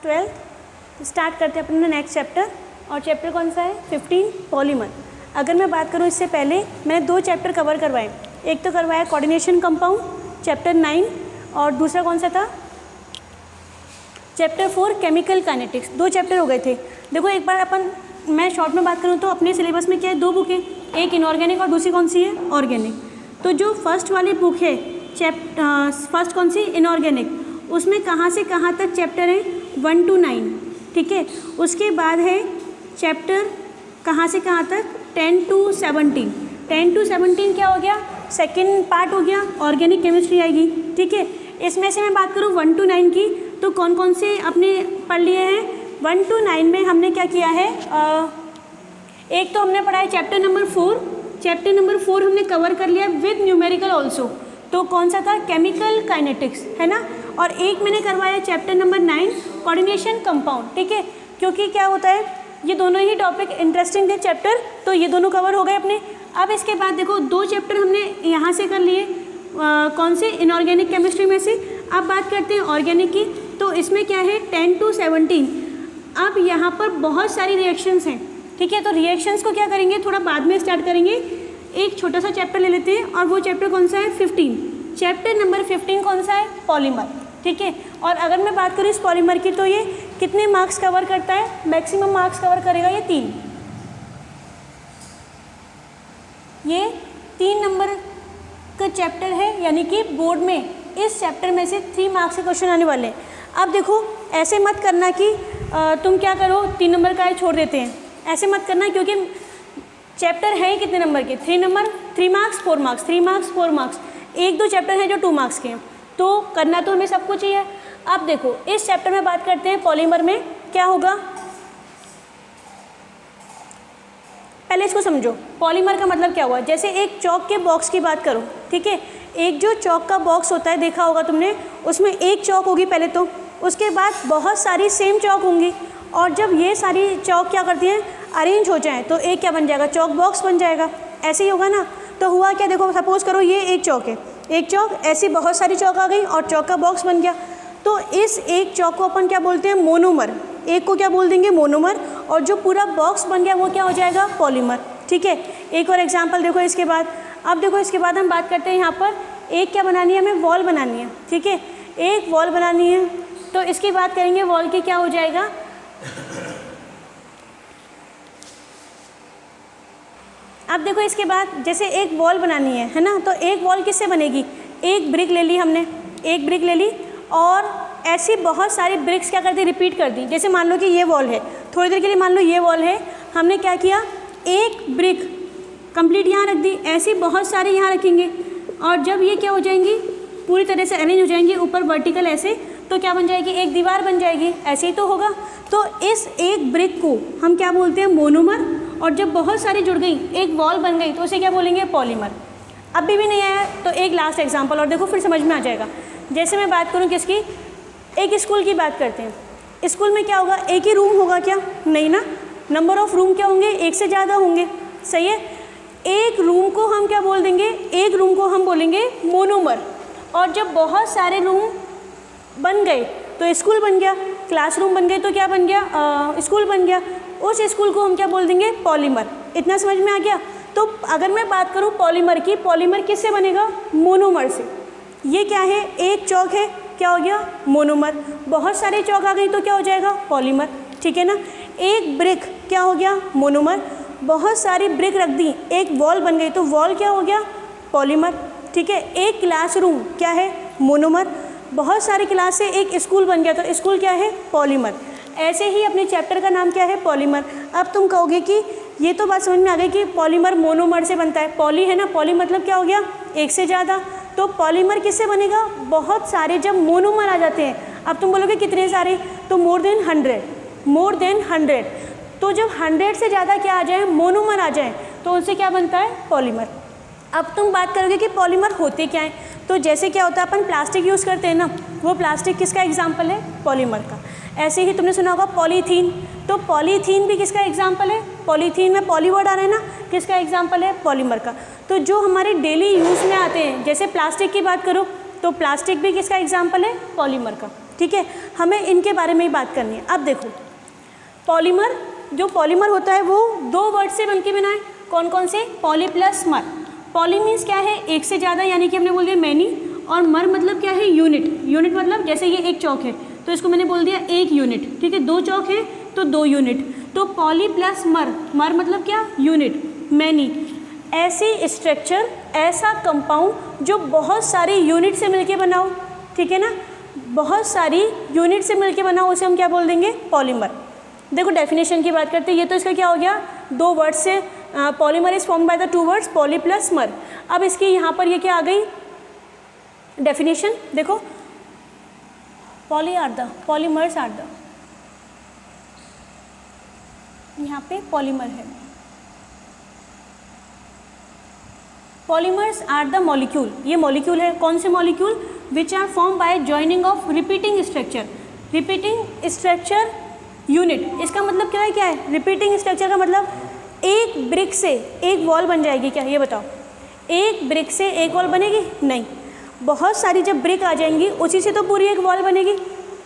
12th। Start करते हैं अपना नेक्स्ट चैप्टर, और चैप्टर कौन सा है 15 पॉलीमर। अगर मैं बात करूँ इससे पहले मैंने 2 चैप्टर कवर करवाए, एक तो करवाया कोऑर्डिनेशन कंपाउंड चैप्टर 9, और दूसरा कौन सा था चैप्टर 4 केमिकल काइनेटिक्स। 2 चैप्टर हो गए थे। देखो एक बार मैं शॉर्ट में बात करूँ तो अपने सिलेबस में क्या है 2 बुक है, एक इनऑर्गेनिक और दूसरी कौन सी है ऑर्गेनिक। तो जो फर्स्ट वाली बुक है फर्स्ट कौन सी इनऑर्गेनिक, उसमें कहाँ से कहाँ तक चैप्टर है 1 to 9, ठीक है। उसके बाद है चैप्टर कहाँ से कहाँ तक 10 to 17। 10 to 17 क्या हो गया सेकेंड पार्ट हो गया, ऑर्गेनिक केमिस्ट्री आएगी, ठीक है। इसमें से मैं बात करूँ 1 to 9 की, तो कौन कौन से अपने पढ़ लिए हैं 1 to 9 में हमने क्या किया है एक तो हमने पढ़ा है चैप्टर नंबर 4। चैप्टर नंबर 4 हमने कवर कर लिया विद न्यूमेरिकल ऑल्सो, तो कौन सा था केमिकल काइनेटिक्स, है ना। और एक मैंने करवाया चैप्टर नंबर 9 कोऑर्डिनेशन कंपाउंड, ठीक है। क्योंकि क्या होता है ये दोनों ही टॉपिक इंटरेस्टिंग थे चैप्टर, तो ये दोनों कवर हो गए अपने। अब इसके बाद देखो 2 चैप्टर हमने यहाँ से कर लिए, कौन से इनऑर्गेनिक केमिस्ट्री में से। अब बात करते हैं ऑर्गेनिक की, तो इसमें क्या है 10 to 17। अब यहाँ पर बहुत सारी रिएक्शंस हैं, ठीक है। तो रिएक्शंस को क्या करेंगे थोड़ा बाद में स्टार्ट करेंगे। एक छोटा सा चैप्टर ले लेते हैं, और वो चैप्टर कौन सा है 15। चैप्टर नंबर 15 कौन सा है पॉलीमर, ठीक है। और अगर मैं बात करूँ इस पॉलीमर की, तो ये कितने मार्क्स कवर करता है, मैक्सिमम मार्क्स कवर करेगा ये 3। ये 3 नंबर का चैप्टर है, यानी कि बोर्ड में इस चैप्टर में से 3 मार्क्स के क्वेश्चन आने वाले हैं। अब देखो ऐसे मत करना कि तुम क्या करो 3 नंबर का है छोड़ देते हैं, ऐसे मत करना, क्योंकि चैप्टर है ही कितने नंबर के 3 marks 4 marks 3 marks 4 marks, 1-2 chapter हैं जो 2 मार्क्स के हैं, तो करना तो हमें सब कुछ ही है। अब देखो इस चैप्टर में बात करते हैं पॉलीमर में क्या होगा, पहले इसको समझो। पॉलीमर का मतलब क्या हुआ, जैसे एक चौक के बॉक्स की बात करो, ठीक है। एक जो चौक का बॉक्स होता है देखा होगा तुमने, उसमें एक चौक होगी पहले तो, उसके बाद बहुत सारी सेम चौक होंगी, और जब ये सारी चौक क्या करती हैं अरेंज हो जाए तो एक क्या बन जाएगा चौक बॉक्स बन जाएगा। ऐसे ही होगा ना। तो हुआ क्या, देखो सपोज करो ये एक चौक है, एक चौक, ऐसी बहुत सारी चौक आ गई और चौक का बॉक्स बन गया। तो इस एक चौक को अपन क्या बोलते हैं मोनोमर, एक को क्या बोल देंगे मोनोमर, और जो पूरा बॉक्स बन गया वो क्या हो जाएगा पॉलीमर, ठीक है। एक और एग्जांपल देखो इसके बाद। अब देखो इसके बाद हम बात करते हैं यहाँ पर एक क्या बनानी है, हमें वॉल बनानी है, ठीक है। एक वॉल बनानी है, तो इसकी बात करेंगे वॉल की क्या हो जाएगा, अब देखो इसके बाद जैसे एक वॉल बनानी है ना, तो एक वॉल किससे बनेगी, एक ब्रिक ले ली हमने, एक ब्रिक ले ली, और ऐसी बहुत सारी ब्रिक्स क्या कर दी रिपीट कर दी। जैसे मान लो कि ये वॉल है, थोड़ी देर के लिए मान लो ये वॉल है, हमने क्या किया एक ब्रिक कंप्लीट यहाँ रख दी, ऐसी बहुत सारी यहाँ रखेंगे, और जब ये क्या हो जाएंगी पूरी तरह से अरेंज हो जाएंगी ऊपर वर्टिकल ऐसे, तो क्या बन जाएगी एक दीवार बन जाएगी। ऐसे ही तो होगा। तो इस एक ब्रिक को हम क्या बोलते हैं मोनोमर, और जब बहुत सारी जुड़ गई एक वॉल बन गई तो उसे क्या बोलेंगे पॉलीमर। अभी भी नहीं आया तो एक लास्ट एग्जांपल और देखो फिर समझ में आ जाएगा। जैसे मैं बात करूँ किसकी, एक स्कूल की बात करते हैं। स्कूल में क्या होगा, एक ही रूम होगा क्या, नहीं ना, नंबर ऑफ़ रूम क्या होंगे, एक से ज़्यादा होंगे, सही है। एक रूम को हम क्या बोल देंगे, एक रूम को हम बोलेंगे मोनोमर, और जब बहुत सारे रूम बन गए तो स्कूल बन गया, क्लासरूम बन गए तो क्या बन गया स्कूल बन गया, उस स्कूल को हम क्या बोल देंगे पॉलीमर। इतना समझ में आ गया। तो अगर मैं बात करूँ पॉलीमर की, पॉलीमर किससे बनेगा मोनोमर से। ये क्या है, एक चौक है, क्या हो गया मोनोमर, बहुत सारे चौक आ गई तो क्या हो जाएगा पॉलीमर, ठीक है ना। एक ब्रिक क्या हो गया मोनोमर, बहुत सारी ब्रिक रख दी एक वॉल बन गई तो वॉल क्या हो गया पॉलीमर, ठीक है। एक क्लासरूम क्या है मोनोमर, बहुत सारी क्लास से एक स्कूल बन गया तो स्कूल क्या है पॉलीमर। ऐसे ही अपने चैप्टर का नाम क्या है पॉलीमर। अब तुम कहोगे कि ये तो बात समझ में आ गई कि पॉलीमर मोनोमर से बनता है, पॉली है ना, पॉली मतलब क्या हो गया एक से ज़्यादा, तो पॉलीमर किससे बनेगा बहुत सारे। जब मोनोमर आ जाते हैं, अब तुम बोलोगे कितने सारे, तो मोर देन 100, तो जब 100 से ज़्यादा क्या आ जाए मोनोमर आ जाए तो उनसे क्या बनता है पॉलीमर। अब तुम बात करोगे कि पॉलीमर होते क्या हैं, तो जैसे क्या होता है अपन प्लास्टिक यूज़ करते हैं ना, वो प्लास्टिक किसका एग्जाम्पल है पॉलीमर का। ऐसे ही तुमने सुना होगा पॉलीथीन, तो पॉलीथीन भी किसका एग्जाम्पल है, पॉलीथीन में पॉली वर्ड आ रहा है ना, किसका एग्जाम्पल है पॉलीमर का। तो जो हमारे डेली यूज़ में आते हैं, जैसे प्लास्टिक की बात करो तो प्लास्टिक भी किसका एग्जाम्पल है पॉलीमर का, ठीक है, हमें इनके बारे में ही बात करनी है। अब देखो पॉलीमर, जो पॉलीमर होता है वो दो वर्ड से बनके बना है। कौन कौन से? पॉली प्लस मर। पॉली मीन्स क्या है? एक से ज़्यादा, यानी कि हमने बोल दिया मैनी, और मर मतलब क्या है? यूनिट। यूनिट मतलब जैसे ये एक चौक है तो इसको मैंने बोल दिया एक यूनिट, ठीक है, दो चौक है तो दो यूनिट। तो पॉली प्लस मर, मर मतलब क्या? Unit, many. ऐसी स्ट्रक्चर, ऐसा कंपाउंड जो बहुत सारी यूनिट से मिलके बना हो, ठीक है ना, बहुत सारी यूनिट से मिलके बना हो, उसे हम क्या बोल देंगे? पॉलीमर। देखो डेफिनेशन की बात करते हैं, ये तो इसका क्या हो गया? दो वर्ड से, polymer is formed by the two words poly plus मर। अब इसकी यहाँ पर ये क्या आ गई? डेफिनेशन देखो, पॉलीमर्स आर द, यहाँ पे पॉलीमर है। पॉलीमर्स आर द मॉलिक्यूल, ये मॉलिक्यूल है। कौन से molecule? Which are form by joining of repeating structure. Repeating structure unit, इसका मतलब क्या है? क्या है रिपीटिंग स्ट्रक्चर का मतलब? एक ब्रिक से एक वॉल बन जाएगी क्या? ये बताओ, एक ब्रिक से एक वॉल बनेगी? नहीं, बहुत सारी जब ब्रिक आ जाएंगी उसी से तो पूरी एक वॉल बनेगी।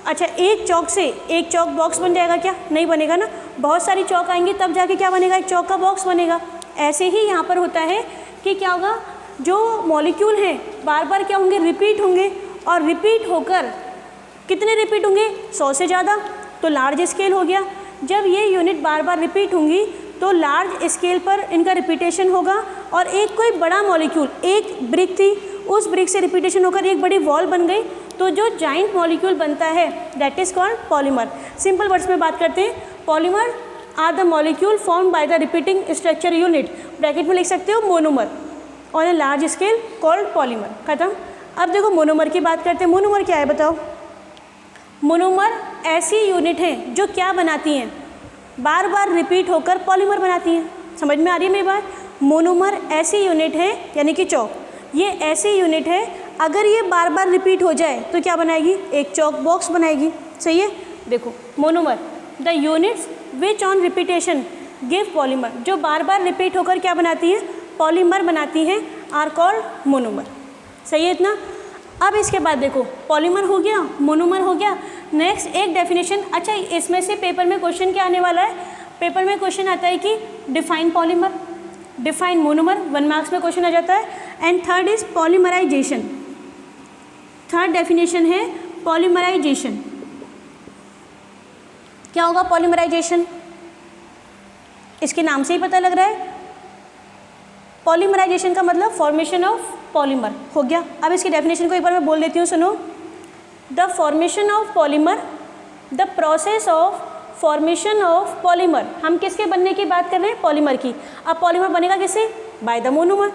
अच्छा, एक चौक से एक चौक बॉक्स बन जाएगा क्या? नहीं बनेगा ना, बहुत सारी चौक आएंगी तब जाके क्या बनेगा? एक चौक का बॉक्स बनेगा। ऐसे ही यहाँ पर होता है कि क्या होगा? जो मॉलिक्यूल हैं बार बार क्या होंगे? रिपीट होंगे, और रिपीट होकर कितने रिपीट होंगे? 100 से ज़्यादा, तो लार्ज स्केल हो गया। जब ये यूनिट बार बार रिपीट होंगी तो लार्ज स्केल पर इनका रिपीटेशन होगा, और एक कोई बड़ा मॉलिक्यूल, एक ब्रिक थी, उस ब्रिक से रिपीटेशन होकर एक बड़ी वॉल बन गई, तो जो जाइंट मॉलिक्यूल बनता है that is called polymer. Simple words में बात करते हैं, polymer are the molecule formed by the repeating structure unit, bracket में लिख सकते हो monomer, on a large scale called polymer. खत्म। अब देखो मोनोमर की बात करते हैं। मोनोमर क्या है बताओ? मोनोमर ऐसी यूनिट हैं जो क्या बनाती हैं? बार बार रिपीट होकर पॉलीमर बनाती हैं। समझ में आ रही है मेरी बात? मोनोमर ऐसी यूनिट है, यानी कि चौक, ये ऐसी यूनिट है अगर ये बार बार रिपीट हो जाए तो क्या बनाएगी? एक चौक बॉक्स बनाएगी। सही है। देखो monomer, the units which on repetition give polymer, जो बार बार रिपीट होकर क्या बनाती हैं? पॉलीमर बनाती हैं, आर कॉल्ड मोनोमर। सही है इतना? अब इसके बाद देखो पॉलीमर हो गया, मोनोमर हो गया। नेक्स्ट एक डेफिनेशन। अच्छा, इसमें से पेपर में क्वेश्चन क्या आने वाला है? पेपर में क्वेश्चन आता है कि define polymer, define monomer, 1 marks में क्वेश्चन आ जाता है। And third is polymerization. Third definition है पॉलीमराइजेशन। क्या होगा पॉलीमराइजेशन? इसके नाम से ही पता लग रहा है। पॉलीमराइजेशन का मतलब फॉर्मेशन ऑफ पॉलीमर हो गया। अब इसकी डेफिनेशन को एक बार मैं बोल देती हूँ, सुनो। The formation of polymer, the process of formation of polymer. हम किसके बनने की बात कर रहे हैं? पॉलीमर की। अब पॉलीमर बनेगा किससे? By the monomer.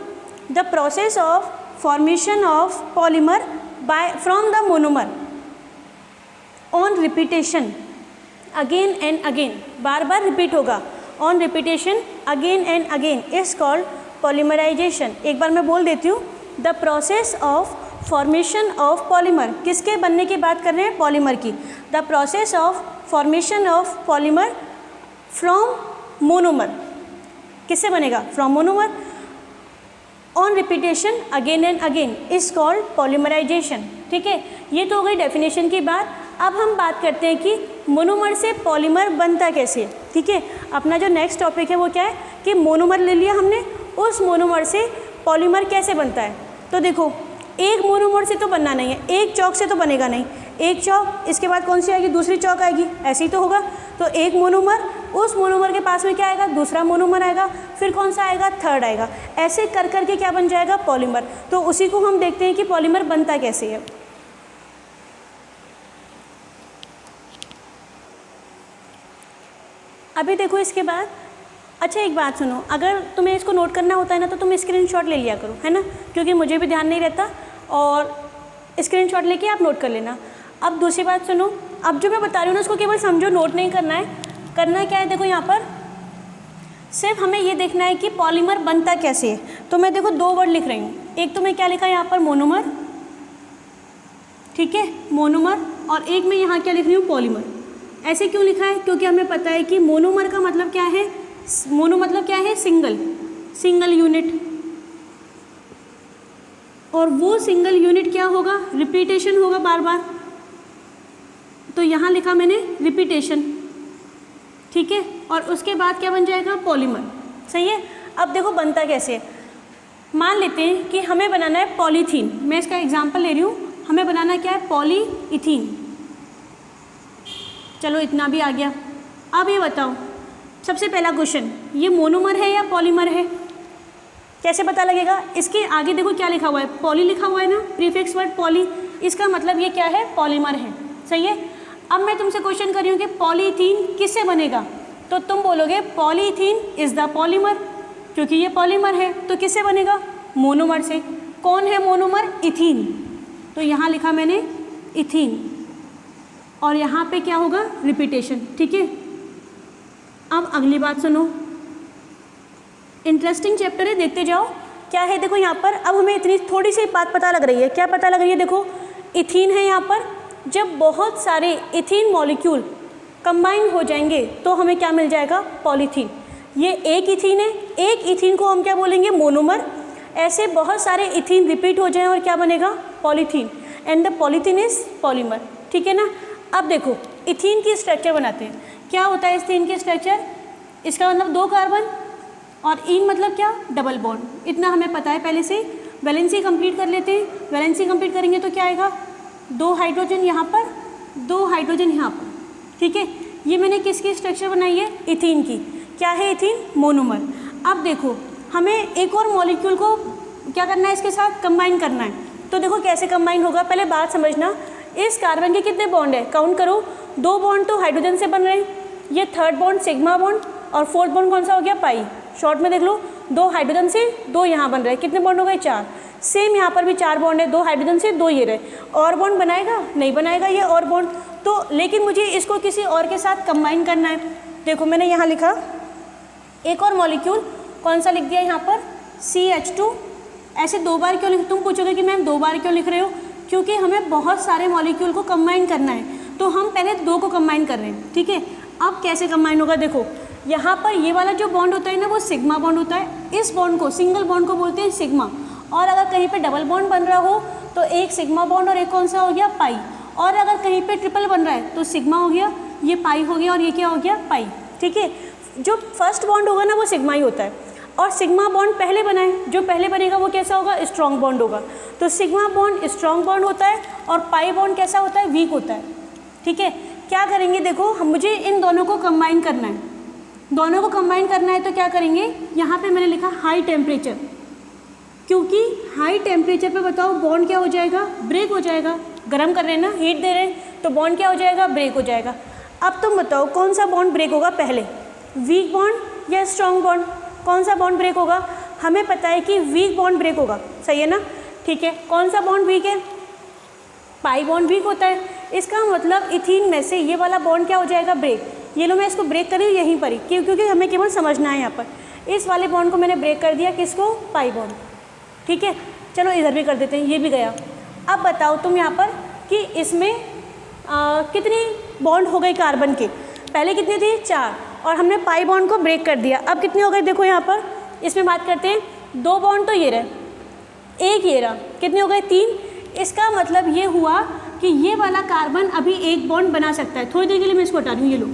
The process of formation of polymer by from the monomer on repetition again and again, बार बार रिपीट होगा, on repetition again and again is called polymerisation. एक बार मैं बोल देती हूँ, the process of formation of polymer, किसके बनने की बात कर रहे हैं? पॉलीमर की। The process of formation of polymer from monomer, किससे बनेगा? From monomer, on repetition again and again is called polymerization. ठीक है, ये तो हो गई डेफिनेशन की बात। अब हम बात करते हैं कि मोनोमर से पॉलीमर बनता कैसे। ठीक है, अपना जो नेक्स्ट टॉपिक है वो क्या है कि मोनोमर ले लिया हमने, उस मोनोमर से पॉलीमर कैसे बनता है। तो देखो, एक मोनोमर से तो बनना नहीं है, एक चौक से तो बनेगा नहीं। एक चौक, इसके बाद कौन सी आएगी? दूसरी चौक आएगी, ऐसे ही तो होगा। तो एक मोनोमर, उस मोनोमर के पास में क्या आएगा? दूसरा मोनोमर आएगा, फिर कौन सा आएगा? थर्ड आएगा। ऐसे कर करके क्या बन जाएगा? पॉलीमर। तो उसी को हम देखते हैं कि पॉलीमर बनता कैसे है। अभी देखो इसके बाद, अच्छा एक बात सुनो, अगर तुम्हें इसको नोट करना होता है ना तो तुम स्क्रीनशॉट ले लिया करो, है ना, क्योंकि मुझे भी ध्यान नहीं रहता, और स्क्रीनशॉट लेके आप नोट कर लेना। अब दूसरी बात सुनो, अब जो मैं बता रही हूँ ना उसको केवल समझो, नोट नहीं करना है। करना क्या है? देखो यहाँ पर सिर्फ हमें ये देखना है कि पॉलीमर बनता कैसे है। तो मैं देखो 2 वर्ड लिख रही हूँ, एक तो मैं क्या लिखा यहाँ पर? मोनोमर। ठीक है, मोनोमर, और एक मैं यहाँ क्या लिख रही हूँ? पॉलीमर। ऐसे क्यों लिखा है? क्योंकि हमें पता है कि मोनोमर का मतलब क्या है? मोनो मतलब क्या है? सिंगल यूनिट, और वो सिंगल यूनिट क्या होगा? रिपीटेशन होगा बार बार। तो यहाँ लिखा मैंने रिपीटेशन, ठीक है, और उसके बाद क्या बन जाएगा, पॉलीमर। सही है। अब देखो बनता कैसे है। मान लेते हैं कि हमें बनाना है पॉलीथीन, मैं इसका एग्जांपल ले रही हूँ, हमें बनाना क्या है, पॉलीइथीन। चलो इतना भी आ गया। अब ये बताओ, सबसे पहला क्वेश्चन, ये मोनोमर है या पॉलीमर है, कैसे पता लगेगा? इसके आगे देखो क्या लिखा हुआ है, पॉली लिखा हुआ है ना, प्रीफिक्स वर्ड पॉली, इसका मतलब ये क्या है, पॉलीमर है। सही है। अब मैं तुमसे क्वेश्चन कर रही हूँ कि पॉलीथीन किससे बनेगा, तो तुम बोलोगे पॉलीथीन इज़ द पॉलीमर, क्योंकि ये पॉलीमर है, तो किससे बनेगा, मोनोमर से। कौन है मोनोमर, इथीन, तो यहाँ लिखा मैंने इथीन, और यहाँ पे क्या होगा, रिपीटेशन। ठीक है। अब अगली बात सुनो, इंटरेस्टिंग चैप्टर है, देखते जाओ क्या है। देखो यहाँ पर अब हमें इतनी थोड़ी सी बात पता लग रही है, क्या पता लग रही है, देखो इथीन है यहाँ पर, जब बहुत सारे इथीन मॉलिक्यूल कंबाइन हो जाएंगे तो हमें क्या मिल जाएगा, पॉलीथीन। ये एक इथीन है, एक इथीन को हम क्या बोलेंगे, मोनोमर। ऐसे बहुत सारे इथीन रिपीट हो जाएं और क्या बनेगा, polythene, and the polythene is polymer. ठीक है ना। अब देखो इथीन की स्ट्रक्चर बनाते हैं, क्या होता है इथीन की स्ट्रक्चर, इसका मतलब 2 कार्बन, और इन मतलब क्या, डबल बॉन्ड। इतना हमें पता है पहले से। वैलेंसी कंप्लीट कर लेते हैं, वैलेंसी कंप्लीट करेंगे तो क्या आएगा, 2 हाइड्रोजन यहाँ पर, 2 हाइड्रोजन यहाँ पर। ठीक है। ये मैंने किसकी स्ट्रक्चर बनाई है, इथीन की। क्या है इथीन, मोनोमर। अब देखो हमें एक और मॉलिक्यूल को क्या करना है, इसके साथ कंबाइन करना है। तो देखो कैसे कंबाइन होगा, पहले बात समझना, इस कार्बन के कितने बॉन्ड है, काउंट करो, 2 बॉन्ड तो हाइड्रोजन से बन रहे हैं, ये 3rd बॉन्ड सिग्मा बॉन्ड, और 4th बॉन्ड कौन सा हो गया, पाई। शॉर्ट में देख लो, 2 हाइड्रोजन से 2 यहाँ बन रहे हैं, कितने बॉन्ड हो गए, 4। सेम यहाँ पर भी 4 बॉन्ड है, 2 हाइड्रोजन से 2 ये रहे, और बॉन्ड बनाएगा, नहीं बनाएगा ये और बॉन्ड, तो लेकिन मुझे इसको किसी और के साथ कंबाइन करना है। देखो मैंने यहाँ लिखा एक और मॉलिक्यूल, कौन सा लिख दिया यहाँ पर, CH2। ऐसे 2 बार क्यों लिख, तुम पूछोगे कि मैम 2 बार क्यों लिख रहे हो, क्योंकि हमें बहुत सारे मॉलिक्यूल को कंबाइन करना है, तो हम पहले 2 को कंबाइन कर रहे हैं। ठीक है। अब कैसे कंबाइन होगा, देखो यहाँ पर ये वाला जो बॉन्ड होता है ना, वो सिग्मा बॉन्ड होता है, इस बॉन्ड को, सिंगल बॉन्ड को बोलते हैं सिग्मा। और अगर कहीं पे डबल बॉन्ड बन रहा हो तो एक सिग्मा बॉन्ड और एक कौन सा हो गया, पाई। और अगर कहीं पे ट्रिपल बन रहा है तो सिग्मा हो गया, ये पाई हो गया, और ये क्या हो गया, पाई। ठीक है। जो फर्स्ट बॉन्ड होगा ना वो सिग्मा ही होता है, और सिग्मा बॉन्ड पहले बनाए, जो पहले बनेगा वो कैसा होगा, स्ट्रॉन्ग बॉन्ड होगा। तो सिग्मा बॉन्ड स्ट्रॉन्ग बॉन्ड होता है, और पाई बॉन्ड कैसा होता है, वीक होता है। ठीक है। क्या करेंगे, देखो हम, मुझे इन दोनों को कंबाइन करना है, दोनों को कंबाइन करना है, तो क्या करेंगे, यहाँ पे मैंने लिखा हाई टेम्परेचर, क्योंकि हाई टेम्परेचर पे बताओ बॉन्ड क्या हो जाएगा, ब्रेक हो जाएगा। गर्म कर रहे हैं ना, हीट दे रहे हैं, तो बॉन्ड क्या हो जाएगा, ब्रेक हो जाएगा। अब तुम बताओ कौन सा बॉन्ड ब्रेक होगा पहले, वीक बॉन्ड या स्ट्रॉन्ग बॉन्ड, कौन सा बॉन्ड ब्रेक होगा? हमें पता है कि वीक बॉन्ड ब्रेक होगा, सही है ना। ठीक है। कौन सा बॉन्ड वीक है, पाई बॉन्ड वीक होता है। इसका मतलब इथीन में से ये वाला बॉन्ड क्या हो जाएगा, ब्रेक। ये लो मैं इसको ब्रेक करी यहीं पर ही, क्योंकि हमें केवल समझना है। यहाँ पर इस वाले बॉन्ड को मैंने ब्रेक कर दिया, किसको, पाई बॉन्ड। ठीक है। चलो इधर भी कर देते हैं, ये भी गया। अब बताओ तुम यहाँ पर कि इसमें कितनी बॉन्ड हो गई कार्बन के, पहले कितनी थी, 4, और हमने पाई बॉन्ड को ब्रेक कर दिया, अब कितने हो गए, देखो यहाँ पर इसमें बात करते हैं, 2 बॉन्ड तो ये रहे, 1 ये रहा, कितने हो गए, 3। इसका मतलब ये हुआ कि ये वाला कार्बन अभी 1 बॉन्ड बना सकता है। थोड़ी देर के लिए मैं इसको हटा दूँ, ये लो,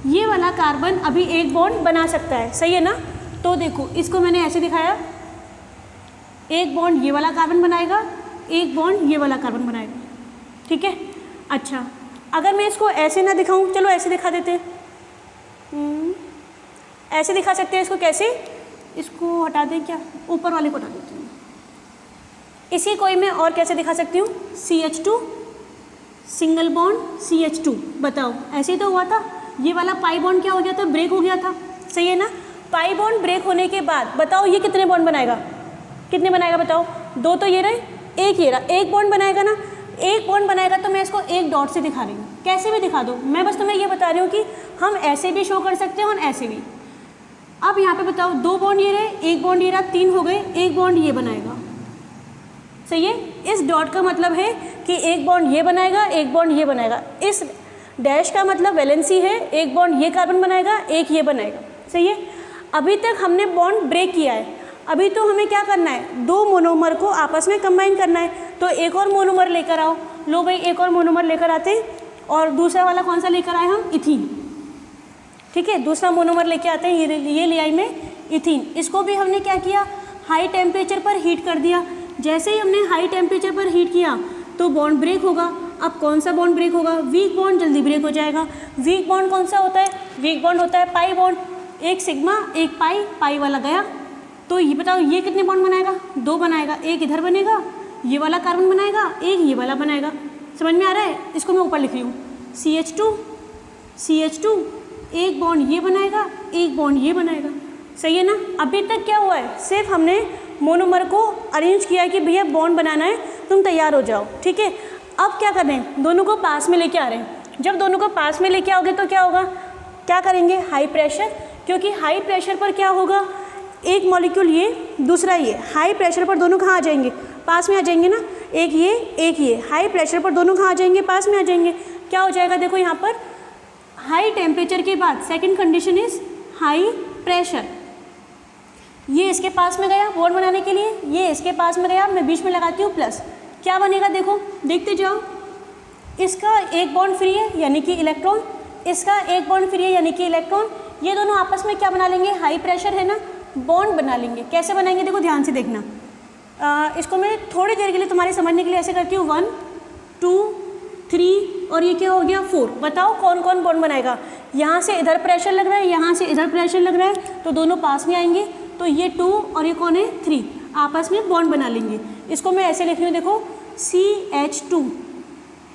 ये वाला कार्बन अभी 1 बॉन्ड बना सकता है, सही है ना। तो देखो इसको मैंने ऐसे दिखाया, 1 बॉन्ड ये वाला कार्बन बनाएगा, 1 बॉन्ड ये वाला कार्बन बनाएगा। ठीक है। अच्छा, अगर मैं इसको ऐसे ना दिखाऊं, चलो ऐसे दिखा देते हैं, ऐसे दिखा सकते हैं इसको, कैसे, इसको हटा दें, क्या ऊपर वाले को हटा देते हैं, इसी कोई मैं और कैसे दिखा सकती हूँ, CH2 सिंगल बॉन्ड CH2, बताओ ऐसे ही तो हुआ था। ये वाला पाई बॉन्ड क्या हो गया था, ब्रेक हो गया था, सही है ना। पाई बॉन्ड ब्रेक होने के बाद बताओ ये कितने बॉन्ड बनाएगा, कितने बनाएगा बताओ, 2 तो ये रहे, 1 ये रहा, 1 बॉन्ड बनाएगा ना। 1 बॉन्ड बनाएगा तो मैं इसको 1 डॉट से दिखा रही हूँ, कैसे भी दिखा दो, मैं बस तुम्हें ये बता रही हूँ कि हम ऐसे भी शो कर सकते हैं और ऐसे भी। अब यहाँ पे बताओ 2 बॉन्ड ये रहे, 1 बॉन्ड ये रहा, 3 हो गए, 1 बॉन्ड ये बनाएगा, सही है। इस डॉट का मतलब है कि 1 बॉन्ड ये बनाएगा, 1 बॉन्ड ये बनाएगा। इस डैश का मतलब वैलेंसी है, 1 बॉन्ड ये कार्बन बनाएगा, 1 ये बनाएगा, सही है। अभी तक हमने बॉन्ड ब्रेक किया है, अभी तो हमें क्या करना है, 2 मोनोमर को आपस में कंबाइन करना है। तो एक और मोनोमर लेकर आओ, लो भाई एक और मोनोमर लेकर आते हैं। और दूसरा वाला कौन सा लेकर आए हम, इथीन। ठीक है, दूसरा मोनोमर लेके आते हैं, ये ले आई मैं इथीन। इसको भी हमने क्या किया, हाई टेम्परेचर पर हीट कर दिया। जैसे ही हमने हाई टेम्परेचर पर हीट किया तो बॉन्ड ब्रेक होगा। अब कौन सा बॉन्ड ब्रेक होगा, वीक बॉन्ड जल्दी ब्रेक हो जाएगा। वीक बॉन्ड कौन सा होता है, वीक बॉन्ड होता है पाई बॉन्ड, एक सिग्मा एक पाई, पाई वाला गया। तो ये बताओ ये कितने बॉन्ड बनाएगा, 2 बनाएगा, एक इधर बनेगा, ये वाला कार्बन बनाएगा, एक ये वाला बनाएगा। समझ में आ रहा है, इसको मैं ऊपर लिख रही हूँ, CH2 एक बॉन्ड ये बनाएगा, एक बॉन्ड ये बनाएगा। सही है ना। अभी तक क्या हुआ है, सिर्फ हमने मोनोमर को अरेंज किया है कि भैया बॉन्ड बनाना है, तुम तैयार हो जाओ। ठीक है, अब क्या कर रहे हैं, दोनों को पास में लेके आ रहे हैं। जब दोनों को पास में लेके आओगे तो क्या होगा, क्या करेंगे, हाई प्रेशर, क्योंकि हाई प्रेशर पर क्या होगा, एक मॉलिक्यूल ये दूसरा ये, हाई प्रेशर पर दोनों कहाँ आ जाएंगे, पास में आ जाएंगे ना, एक ये, हाई प्रेशर पर दोनों कहाँ आ जाएंगे, पास में आ जाएंगे। क्या हो जाएगा, देखो यहाँ पर हाई टेम्परेचर के बाद second condition is high pressure. ये इसके पास में गया बॉन्ड बनाने के लिए, ये इसके पास में गया, मैं बीच में लगाती हूँ प्लस। क्या बनेगा, देखो देखते जाओ, इसका एक बॉन्ड फ्री है यानी कि इलेक्ट्रॉन, इसका एक बॉन्ड फ्री है यानी कि इलेक्ट्रॉन। ये दोनों आपस में क्या बना लेंगे, हाई प्रेशर है ना, बॉन्ड बना लेंगे। कैसे बनाएंगे, देखो ध्यान से देखना। इसको मैं थोड़ी देर के लिए तुम्हारे समझने के लिए ऐसे करती हूँ, 1 2 3 और ये क्या हो गया 4। बताओ कौन कौन बॉन्ड बनाएगा, यहाँ से इधर प्रेशर लग रहा है, यहाँ से इधर प्रेशर लग रहा है, तो दोनों पास में आएंगे। तो ये 2 और ये कौन है 3, आपस में बॉन्ड बना लेंगे। इसको मैं ऐसे लिख रही हूँ, देखो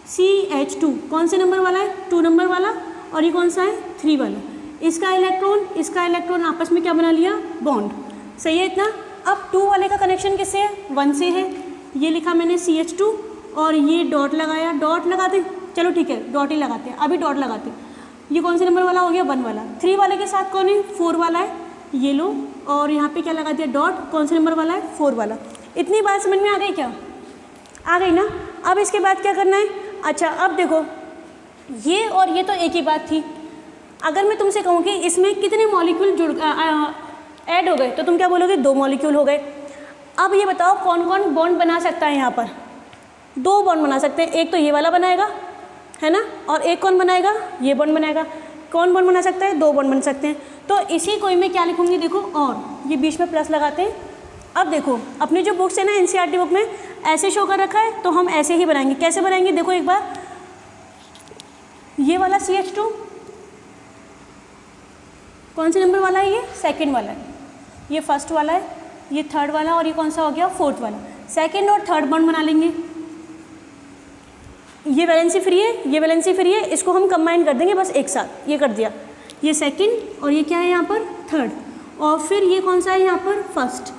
CH2 कौन से नंबर वाला है, 2 नंबर वाला, और ये कौन सा है 3 वाला। इसका इलेक्ट्रॉन आपस में क्या बना लिया, बॉन्ड। सही है इतना। अब 2 वाले का कनेक्शन किससे है, 1 से है। ये लिखा मैंने CH2 और ये डॉट लगाया, डॉट लगाते, चलो ठीक है डॉट ही लगाते हैं, अभी डॉट लगाते। ये कौन से नंबर वाला हो गया, 1 वाला। 3 वाले के साथ कौन है, 4 वाला है, ये लो, और यहाँ पे क्या लगा दिया, डॉट, कौन से नंबर वाला है, 4 वाला। इतनी बात समझ में आ गई क्या, आ गई ना। अब इसके बाद क्या करना है, अच्छा अब देखो ये और ये तो एक ही बात थी। अगर मैं तुमसे कहूँ कि इसमें कितने मॉलिक्यूल ऐड हो गए, तो तुम क्या बोलोगे, 2 मॉलिक्यूल हो गए। अब ये बताओ कौन कौन बॉन्ड बना सकता है, यहाँ पर 2 बॉन्ड बना सकते हैं। एक तो ये वाला बनाएगा, है ना, और एक कौन बनाएगा, ये बॉन्ड बनाएगा। कौन बॉन्ड बना सकता है, 2 बॉन्ड बन सकते हैं। तो इसी को मैं क्या लिखूँगी, देखो, और ये बीच में प्लस लगाते हैं। अब देखो अपनी जो बुक्स है ना, NCERT बुक में ऐसे शो कर रखा है, तो हम ऐसे ही बनाएंगे। कैसे बनाएंगे, देखो एक बार, ये वाला CH2 कौन से नंबर वाला है, ये 2nd वाला है, ये 1st वाला है, ये 3rd वाला, और ये कौन सा हो गया 4th वाला। 2nd और 3rd बॉन्ड बना लेंगे। ये वैलेंसी फ्री है, ये वैलेंसी फ्री है, इसको हम कंबाइन कर देंगे बस एक साथ। ये कर दिया, ये 2nd और ये क्या है यहाँ पर 3rd, और फिर ये कौन सा है यहाँ पर 1st,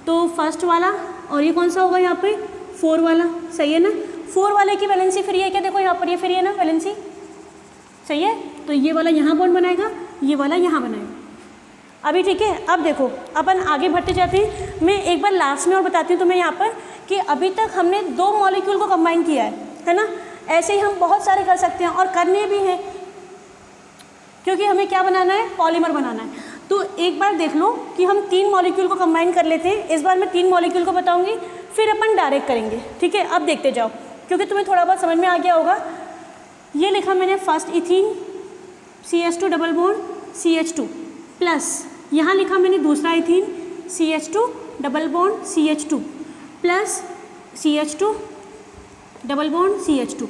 तो 1st वाला, और ये कौन सा होगा यहाँ पे 4 वाला। सही है ना। 4 वाले की वैलेंसी फ्री है क्या, देखो यहाँ पर ये फ्री है ना वैलेंसी, सही है। तो ये वाला यहाँ बॉन्ड बनाएगा, ये वाला यहाँ बनाएगा। अभी ठीक है। अब देखो अपन आगे बढ़ते जाते हैं। मैं एक बार लास्ट में और बताती हूँ तुम्हें यहाँ पर कि अभी तक हमने 2 मॉलिक्यूल को कंबाइन किया है ना। ऐसे ही हम बहुत सारे कर सकते हैं और करने भी हैं, क्योंकि हमें क्या बनाना है, पॉलीमर बनाना है। तो एक बार देख लो कि हम 3 मॉलिक्यूल को कंबाइन कर लेते हैं। इस बार मैं 3 मॉलिक्यूल को बताऊंगी, फिर अपन डायरेक्ट करेंगे, ठीक है। अब देखते जाओ, क्योंकि तुम्हें थोड़ा बहुत समझ में आ गया होगा। ये लिखा मैंने first ethene CH2 double bond CH2 plus, यहाँ लिखा मैंने दूसरा ethene CH2 double bond CH2 plus CH2 double bond CH2।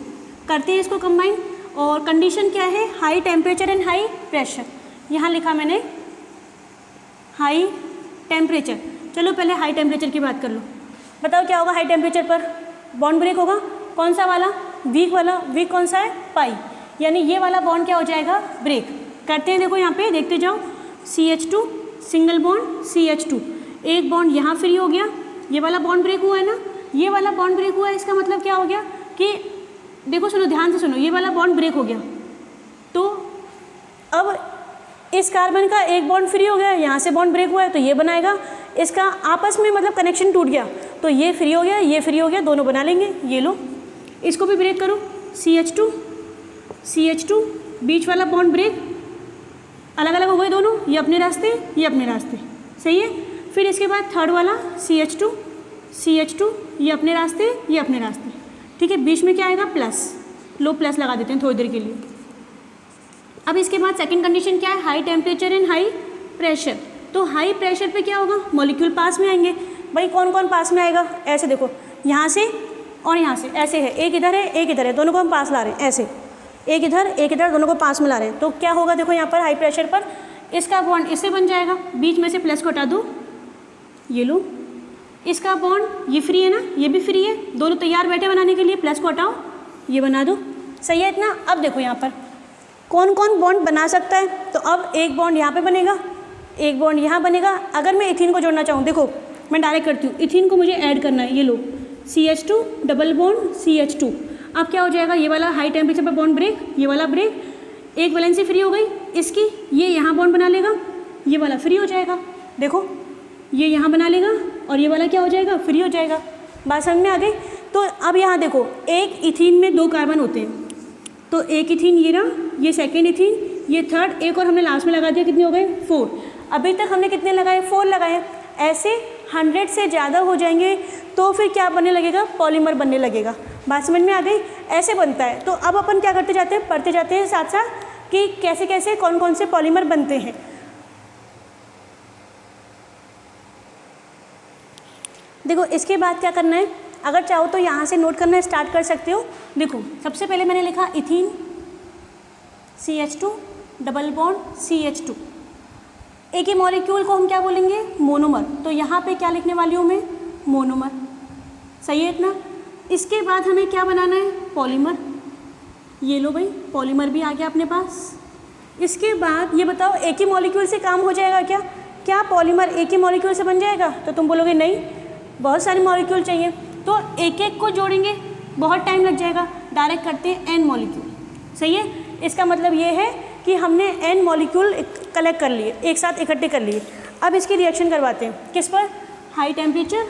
करते हैं इसको कंबाइन, और कंडीशन क्या है, high temperature and high pressure. यहाँ लिखा मैंने हाई टेम्परेचर। चलो पहले हाई टेम्परेचर की बात कर लो। बताओ क्या होगा हाई टेम्परेचर पर, बॉन्ड ब्रेक होगा। कौन सा वाला, वीक वाला। वीक कौन सा है, पाई, यानी ये वाला बॉन्ड क्या हो जाएगा, ब्रेक। करते हैं, देखो यहाँ पे देखते जाओ, CH2 सिंगल बॉन्ड CH2, एक बॉन्ड यहाँ फ्री हो गया, ये वाला बॉन्ड ब्रेक हुआ है ना, ये वाला बॉन्ड ब्रेक हुआ है। इसका मतलब क्या हो गया कि देखो, सुनो ध्यान से सुनो, ये वाला बॉन्ड ब्रेक हो गया, तो अब इस कार्बन का एक बॉन्ड फ्री हो गया, यहाँ से बॉन्ड ब्रेक हुआ है तो ये बनाएगा। इसका आपस में मतलब कनेक्शन टूट गया, तो ये फ्री हो गया, ये फ्री हो गया, दोनों बना लेंगे। ये लो, इसको भी ब्रेक करो, CH2 बीच वाला बॉन्ड ब्रेक, अलग अलग हो गए दोनों, ये अपने रास्ते, ये अपने रास्ते, सही है। फिर इसके बाद थर्ड वाला CH2 ये अपने रास्ते, ये अपने रास्ते, ठीक है। बीच में क्या आएगा, प्लस, लो प्लस लगा देते हैं थोड़ी देर के लिए। अब इसके बाद सेकंड कंडीशन क्या है, high temperature and high pressure. तो हाई प्रेशर पे क्या होगा, मॉलिक्यूल पास में आएंगे। भाई कौन कौन पास में आएगा, ऐसे देखो यहाँ से और यहाँ से, ऐसे है, एक इधर है एक इधर है, दोनों को हम पास ला रहे हैं, ऐसे एक इधर दोनों को पास में ला रहे हैं। तो क्या होगा, देखो यहाँ पर हाई प्रेशर पर इसका बॉन्ड इससे बन जाएगा, बीच में से प्लस को हटा दो, ये लो, इसका बॉन्ड ये फ्री है ना, ये भी फ्री है, दोनों तैयार बैठे बनाने के लिए, प्लस को हटाओ, ये बना दो। सही है इतना। अब देखो यहाँ पर कौन कौन बॉन्ड बना सकता है। तो अब एक बॉन्ड यहाँ पे बनेगा, एक बॉन्ड यहाँ बनेगा। अगर मैं इथीन को जोड़ना चाहूँ, देखो मैं डायरेक्ट करती हूँ, इथीन को मुझे ऐड करना है, ये लो CH2 डबल बॉन्ड CH2। अब क्या हो जाएगा, ये वाला हाई टेम्परेचर पर बॉन्ड ब्रेक, ये वाला ब्रेक, एक वैलेंसी फ्री हो गई इसकी, ये यहाँ बॉन्ड बना लेगा, ये वाला फ्री हो जाएगा, देखो ये यहाँ बना लेगा और ये वाला क्या हो जाएगा, फ्री हो जाएगा। बात समझ में आ गई। तो अब यहाँ देखो, एक इथीन में 2 कार्बन होते हैं, तो एक इथीन ये रहा, ये सेकेंड इथीन, ये थर्ड, एक और हमने लास्ट में लगा दिया, कितने हो गए 4। अभी तक हमने कितने लगाए, 4 लगाए। ऐसे 100 से ज़्यादा हो जाएंगे तो फिर क्या बनने लगेगा, पॉलीमर बनने लगेगा। बात समझ में आ गई, ऐसे बनता है। तो अब अपन क्या करते जाते हैं, पढ़ते जाते हैं साथ साथ कि कैसे कैसे कौन कौन से पॉलीमर बनते हैं। देखो इसके बाद क्या करना है, अगर चाहो तो यहाँ से नोट करना स्टार्ट कर सकते हो। देखो सबसे पहले मैंने लिखा ethene CH2 double bond CH2, एक ही मॉलिक्यूल को हम क्या बोलेंगे, मोनोमर। तो यहाँ पे क्या लिखने वाली हूँ मैं, मोनोमर। सही है इतना। इसके बाद हमें क्या बनाना है, पॉलीमर। ये लो भाई, पॉलीमर भी आ गया अपने पास। इसके बाद ये बताओ, एक ही मॉलिक्यूल से काम हो जाएगा क्या, क्या पॉलीमर एक ही मॉलिक्यूल से बन जाएगा? तो तुम बोलोगे नहीं, बहुत सारे मॉलिक्यूल चाहिए, तो एक एक को जोड़ेंगे, बहुत टाइम लग जाएगा। डायरेक्ट करते हैं n मॉलिक्यूल। सही है। इसका मतलब ये है कि हमने n मॉलिक्यूल कलेक्ट कर लिए, एक साथ इकट्ठे कर लिए। अब इसकी रिएक्शन करवाते हैं, किस पर, हाई टेम्परेचर,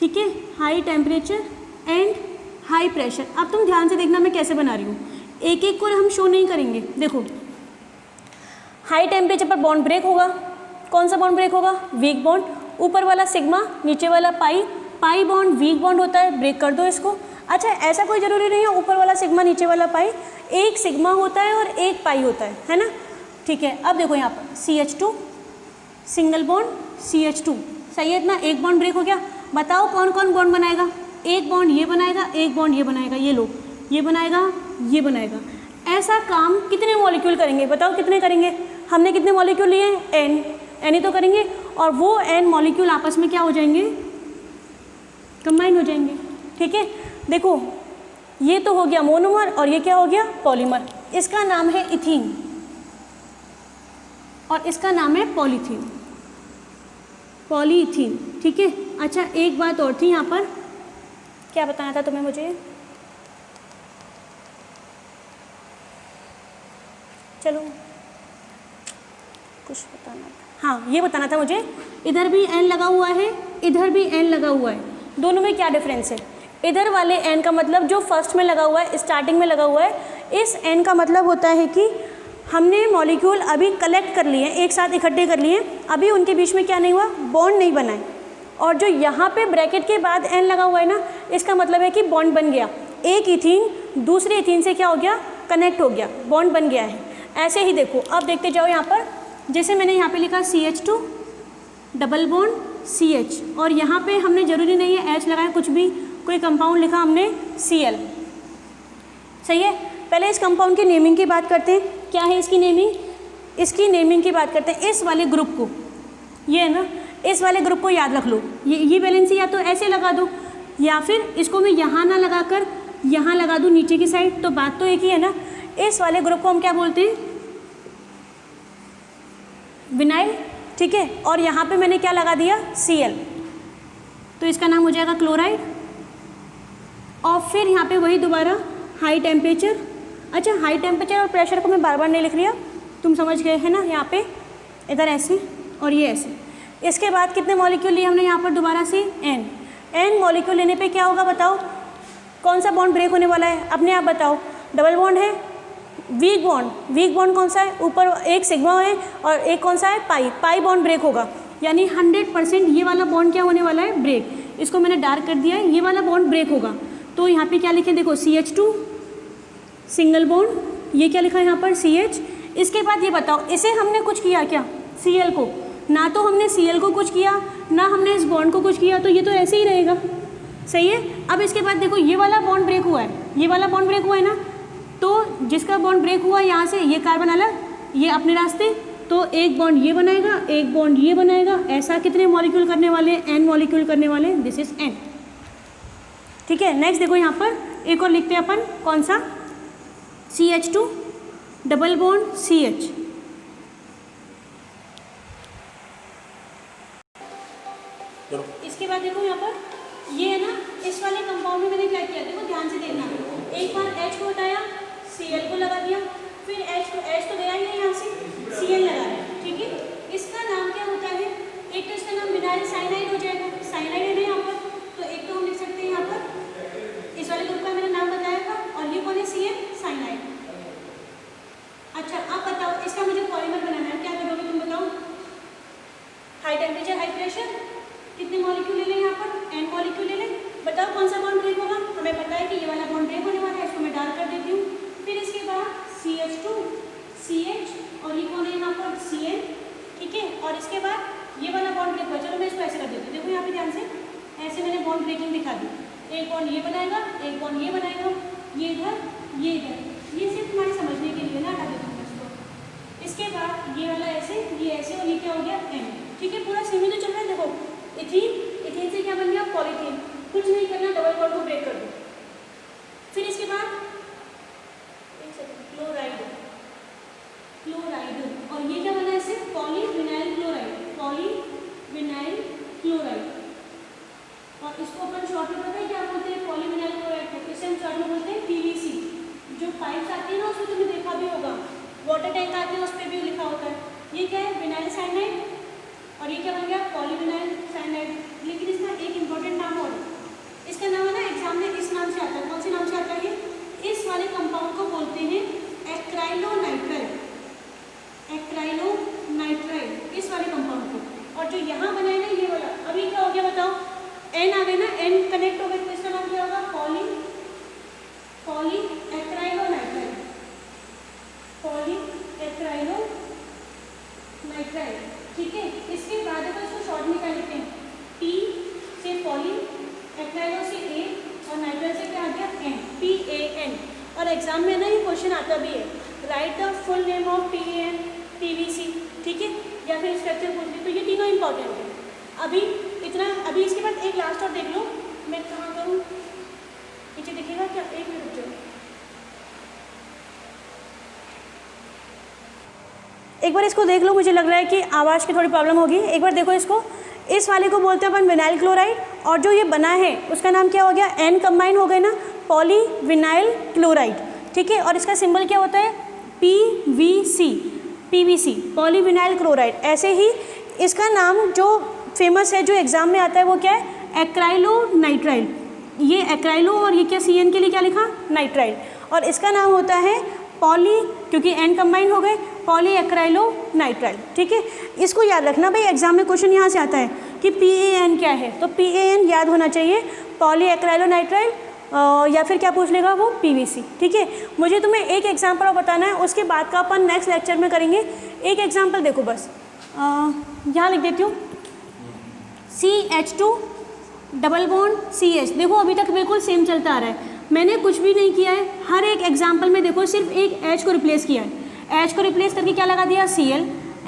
ठीक है, high temperature and high pressure. अब तुम ध्यान से देखना मैं कैसे बना रही हूँ, एक एक को हम शो नहीं करेंगे। देखो हाई टेम्परेचर पर बॉन्ड ब्रेक होगा, कौन सा बॉन्ड ब्रेक होगा, वीक बॉन्ड, ऊपर वाला सिग्मा, नीचे वाला पाई, पाई बॉन्ड वीक बॉन्ड होता है, ब्रेक कर दो इसको। अच्छा ऐसा कोई ज़रूरी नहीं है ऊपर वाला सिग्मा नीचे वाला पाई, एक सिग्मा होता है और एक पाई होता है ना, ठीक है। अब देखो यहाँ पर CH2 सिंगल बॉन्ड CH2, सही है इतना, एक बॉन्ड ब्रेक हो गया। बताओ कौन कौन बॉन्ड बनाएगा, एक बॉन्ड ये बनाएगा, एक बॉन्ड ये बनाएगा, ये लो ये बनाएगा, ये बनाएगा। ऐसा काम कितने मॉलिक्यूल करेंगे, बताओ कितने करेंगे, हमने कितने मॉलिक्यूल लिए, n ही तो करेंगे, और वो n मॉलिक्यूल आपस में क्या हो जाएंगे, कंबाइन हो जाएंगे, ठीक है। देखो ये तो हो गया मोनोमर और ये क्या हो गया, पॉलीमर। इसका नाम है इथीन और इसका नाम है पॉलीथीन, पॉलीथीन, ठीक है। अच्छा एक बात और थी यहाँ पर, क्या बताना था तुम्हें मुझे, चलो कुछ बताना था, हाँ ये बताना था मुझे, इधर भी n लगा हुआ है, इधर भी n लगा हुआ है, दोनों में क्या डिफरेंस है। इधर वाले n का मतलब जो फर्स्ट में लगा हुआ है, स्टार्टिंग में लगा हुआ है, इस n का मतलब होता है कि हमने मॉलिक्यूल अभी कलेक्ट कर लिए, एक साथ इकट्ठे कर लिए, अभी उनके बीच में क्या नहीं हुआ, बॉन्ड नहीं बनाए। और जो यहाँ पे ब्रैकेट के बाद n लगा हुआ है ना, इसका मतलब है कि बॉन्ड बन गया, एक इथीन दूसरे इथीन से क्या हो गया, कनेक्ट हो गया, बॉन्ड बन गया है। ऐसे ही देखो अब देखते जाओ यहाँ पर, जैसे मैंने यहाँ पे लिखा CH2 डबल बॉन्ड CH, और यहाँ पे हमने ज़रूरी नहीं है H लगाया, कुछ भी कोई कंपाउंड लिखा हमने Cl, सही है। पहले इस कंपाउंड की नेमिंग की बात करते हैं, क्या है इसकी नेमिंग, इसकी नेमिंग की बात करते हैं। इस वाले ग्रुप को, ये है ना, इस वाले ग्रुप को याद रख लो, ये वैलेंसी या तो ऐसे लगा दो, या फिर इसको मैं यहाँ ना लगा कर यहाँ लगा दूँ नीचे की साइड, तो बात तो एक ही है ना। इस वाले ग्रुप को हम क्या बोलते हैं, विनाइल, ठीक है। और यहाँ पे मैंने क्या लगा दिया, Cl, तो इसका नाम हो जाएगा क्लोराइड। और फिर यहाँ पे वही दोबारा हाई टेम्परेचर, अच्छा हाई टेम्परेचर और प्रेशर को मैं बार बार नहीं लिख रही, तुम समझ गए है ना। यहाँ पे इधर ऐसे और ये ऐसे। इसके बाद कितने मॉलिक्यूल लिए हमने यहाँ पर दोबारा से, n मॉलिक्यूल लेने पे क्या होगा बताओ, कौन सा बॉन्ड ब्रेक होने वाला है, अपने आप बताओ। डबल बॉन्ड है, वीक बॉन्ड, वीक बॉन्ड कौन सा है, ऊपर एक सिग्मा है और एक कौन सा है, पाई, पाई बॉन्ड ब्रेक होगा, यानी 100% ये वाला बॉन्ड क्या होने वाला है, ब्रेक। इसको मैंने डार्क कर दिया है, ये वाला बॉन्ड ब्रेक होगा। तो यहाँ पे क्या लिखे देखो CH2 सिंगल बॉन्ड, ये क्या लिखा है यहाँ पर CH। इसके बाद ये बताओ इसे हमने कुछ किया क्या, Cl को, ना तो हमने Cl को कुछ किया ना हमने इस बॉन्ड को कुछ किया, तो ये तो ऐसे ही रहेगा, सही है। अब इसके बाद देखो ये वाला बॉन्ड ब्रेक हुआ है, ये वाला बॉन्ड ब्रेक हुआ है ना, तो जिसका बॉन्ड ब्रेक हुआ यहाँ से ये कार्बन अलग, ये अपने रास्ते, तो एक बॉन्ड ये बनाएगा, एक बॉन्ड ये बनाएगा, ऐसा कितने मॉलिक्यूल करने वाले हैं, n मॉलिक्यूल करने वाले हैं, दिस इज n, ठीक है। नेक्स्ट देखो यहाँ पर एक और लिखते हैं अपन, कौन सा, CH2 डबल बॉन्ड CH, इसके बाद देखो यहाँ पर ये है ना, इस वाले कंपाउंड में मैंने क्या किया, देखो ध्यान से देखना, एक बार H को हटाया, Cl को लगा दिया, फिर H तो गया ही नहीं यहाँ से, Cl लगाया, ठीक है। इसका नाम क्या होता है, एक तो इसका नाम विनाइल साइनाइड हो जाएगा, साइनाइड है ना यहाँ पर, तो एक तो हम लिख सकते हैं यहाँ पर, इस वाले ग्रुप का मैंने नाम बताया था, और ये कौन है, Cl साइनाइड। अच्छा अब बताओ इसका मुझे पॉलीमर बनाना है, क्या करोगे तुम बताओ, हाई टेम्परेचर हाई प्रेशर, कितने मॉलिक्यूल ले लें यहाँ पर, n मॉलिक्यूल ले लें, बताओ कौन सा बॉन्ड ब्रेक होगा, हमें पता है कि ये वाला बॉन्ड ब्रेक होने वाला है, इसको मैं डार्क कर देती हूँ। फिर इसके बाद CH2 CH और ये कौन है यहाँ पर Cl, ठीक है। और इसके बाद ये वाला बॉन्ड ब्रेक हुआ, चलो मैं इसको ऐसे कर देती हूँ, देखो यहाँ पे ध्यान से, ऐसे मैंने बॉन्ड ब्रेकिंग दिखा दी, एक बॉन्ड ये बनाएगा, एक बॉन्ड ये बनाएगा, ये इधर ये इधर, ये सिर्फ तुम्हारे समझने के लिए ना, हटा देती हूँ इसको। इसके बाद ये वाला ऐसे, ये ऐसे, और ये क्या हो गया n, ठीक है। पूरा सेमी तो चल रहा है, देखो इथीन, इथीन से क्या बन गया पॉलीथीन, कुछ नहीं करना, डबल बॉन्ड को ब्रेक कर दो। फिर इसके बाद क्लोराइड, क्लोराइड, और ये क्या बना है इससे, पॉलीविनाइल क्लोराइड, पॉलीविनाइल क्लोराइड, और इसको अपन शॉर्ट में पता है क्या बोलते हैं, पॉलीविनाइल क्लोराइड को, इसे हम शॉर्ट में बोलते हैं PVC। जो पाइप्स आती है ना उसमें तुमने देखा भी होगा, वाटर टैंक आते हैं उस पर भी लिखा होता है, ये क्या है विनाइल साइनाइड, और ये क्या बन गया पॉलीविनाइल साइनाइड। लेकिन इसका एक इंपॉर्टेंट नाम और, इसका नाम है ना एग्जाम में इस नाम से आता है, कौन से नाम से आता है, इस वाले कंपाउंड को बोलते हैं एक्राइलोनाइट्राइल, एक्राइलोनाइट्राइल, इस वाले कंपाउंड को। और जो यहाँ बना है ना ये वाला, अभी क्या हो गया बताओ, n आ गए ना, n कनेक्ट हो गए, तो इसका नाम क्या होगा, पॉली एक्राइलोनाइट्राइल, पॉली एक्राइलोनाइट्राइल, ठीक है। इसके बाद अगर इसको शॉर्ट में क्या लिखते हैं, P से पॉली, एक्राइलो से A और नाइट्राइल से क्या आ गया N, PAN। और एग्जाम में ना ये क्वेश्चन आता भी है, right the full name of PAN PVC, ठीक है, या फिर स्ट्रक्चर पूछ ले, तो ये तीनों इंपॉर्टेंट है। अभी इतना, अभी इसके बाद एक लास्ट और देख लो, मैं कहाँ करूँ, पीछे दिखेगा क्या, एक मिनट रुक जाओ, एक बार इसको देख लो, मुझे लग रहा है कि आवाज़ की थोड़ी प्रॉब्लम होगी, एक बार देखो इसको, इस वाले को बोलते हैं अपन विनाइल क्लोराइड, और जो ये बना है उसका नाम क्या हो गया, N कंबाइन हो गए ना, पॉलीविनाइल क्लोराइड, ठीक है। और इसका सिंबल क्या होता है, PVC, पॉलीविनाइल क्लोराइड। ऐसे ही इसका नाम जो फेमस है, जो एग्जाम में आता है, वो क्या है, एक्राइलोनाइट्राइल, ये एक्राइलो और ये क्या CN के लिए क्या लिखा, नाइट्राइल, और इसका नाम होता है पॉली, क्योंकि N कंबाइन हो गए, पॉली एक्राइलोनाइट्राइल, ठीक है। इसको याद रखना भाई, एग्जाम में क्वेश्चन यहाँ से आता है कि PAN क्या है, तो PAN याद होना चाहिए, पॉली एक्राइलोनाइट्राइल, या फिर क्या पूछ लेगा वो, PVC, ठीक है। मुझे तुम्हें एक एग्जाम्पल और बताना है, उसके बाद का अपन नेक्स्ट लेक्चर में करेंगे। एक एग्जाम्पल देखो बस, यहाँ लिख देती हूँ, CH2 डबल बॉन्ड CH, देखो अभी तक बिल्कुल सेम चलता आ रहा है, मैंने कुछ भी नहीं किया है, हर एक एग्जाम्पल में देखो सिर्फ एक H को रिप्लेस किया है, H को रिप्लेस करके क्या लगा दिया, Cl,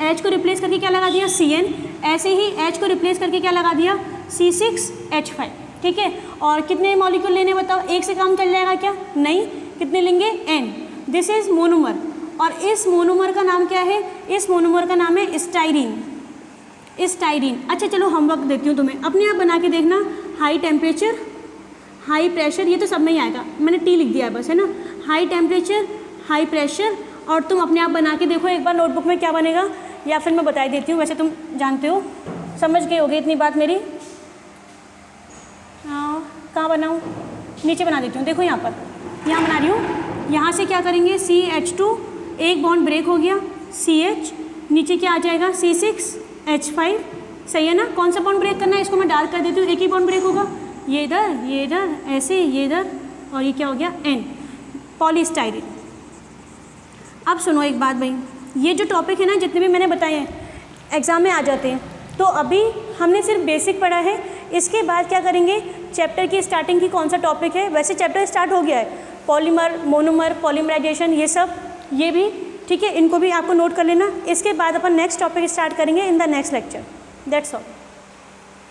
H को रिप्लेस करके क्या लगा दिया, Cn, ऐसे ही H को रिप्लेस करके क्या लगा दिया, C6H5, ठीक है। और कितने मॉलिक्यूल लेने बताओ, एक से काम चल जाएगा क्या, नहीं, कितने लेंगे, N, दिस इज मोनोमर, और इस मोनोमर का नाम क्या है, इस मोनोमर का नाम है स्टाइरीन, स्टाइरीन। अच्छा चलो होमवर्क देती हूँ तुम्हें, अपने आप बना के देखना, हाई टेम्परेचर हाई प्रेशर, ये तो सब में ही आएगा, मैंने T लिख दिया है बस, है ना, हाई टेम्परेचर हाई प्रेशर, और तुम अपने आप बना के देखो एक बार नोटबुक में क्या बनेगा, या फिर मैं बता देती हूँ, वैसे तुम जानते हो, समझ गए होगे इतनी बात मेरी। कहाँ बनाऊँ, नीचे बना देती हूँ, देखो यहाँ पर, यहाँ बना रही हूँ, यहाँ से क्या करेंगे, CH2, एक बॉन्ड ब्रेक हो गया, CH, नीचे क्या आ जाएगा, C6H5, सही है ना। कौन सा बॉन्ड ब्रेक करना है, इसको मैं डार्क कर देती हूँ, एक ही बॉन्ड ब्रेक होगा, ये इधर ऐसे, ये इधर और ये क्या हो गया N, पॉलीस्टाइरीन। अब सुनो एक बात भाई, ये जो टॉपिक है ना जितने भी मैंने बताए हैं एग्ज़ाम में आ जाते हैं। तो अभी हमने सिर्फ बेसिक पढ़ा है, इसके बाद क्या करेंगे, चैप्टर की स्टार्टिंग की कौन सा टॉपिक है, वैसे चैप्टर स्टार्ट हो गया है, पॉलीमर, मोनोमर, पॉलीमराइजेशन, ये सब, ये भी ठीक है, इनको भी आपको नोट कर लेना। इसके बाद अपन नेक्स्ट टॉपिक स्टार्ट करेंगे in the next lecture. That's all.